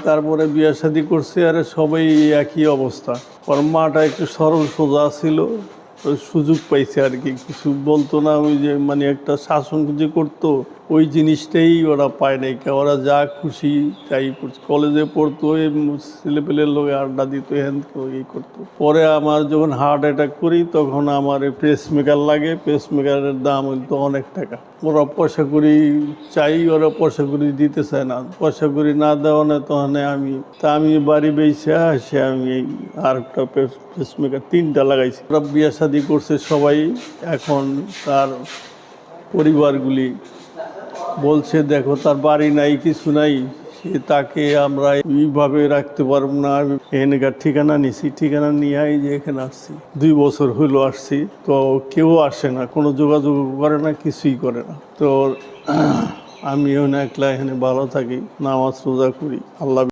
তারপরে বিয়ে শাদী করছে, আর সবাই একই অবস্থা। ওর মাটা একটু সরল সোজা ছিল, ওই সুযোগ পাইছে আর কি, কিছু বলতো না। ওই যে মানে একটা শাসন যে করতো, ওই জিনিসটাই ওরা পায় নাই। ওরা যা খুশি তাই করছে। কলেজে পড়তো, ওই ছেলেপেলের লোক আড্ডা দিত, হ্যান এই করতো। পরে আমার যখন হার্ট অ্যাটাক করি, তখন আমার প্রেস মেকার লাগে। প্রেস মেকারের দাম হইতো অনেক টাকা। ওরা পয়সা করি চাই, ওরা পয়সা করি দিতে চায় না। পয়সা করি না দেওয়া না, তখন আমি বাড়ি বেঁচে আসে আমি আর একটা পেস মেকার 3টা লাগাইছি। ওরা বিয়ে শাদী করছে সবাই। এখন তার পরিবারগুলি বলছে, দেখো তার বাড়ি নাই, কিছু নাই, তাকে আমরা এইভাবে রাখতে পারবো না। এখানকার ঠিকানা নিছি, ঠিকানা নিয়ে যে এখানে আসছি। 2 বছর হইলো আসছি, তো কেউ আসে না, কোনো যোগাযোগ করে না, কিছুই করে না। তো আমিও না একলা এখানে ভালো থাকি, নামাজ রোজা করি, আল্লাহ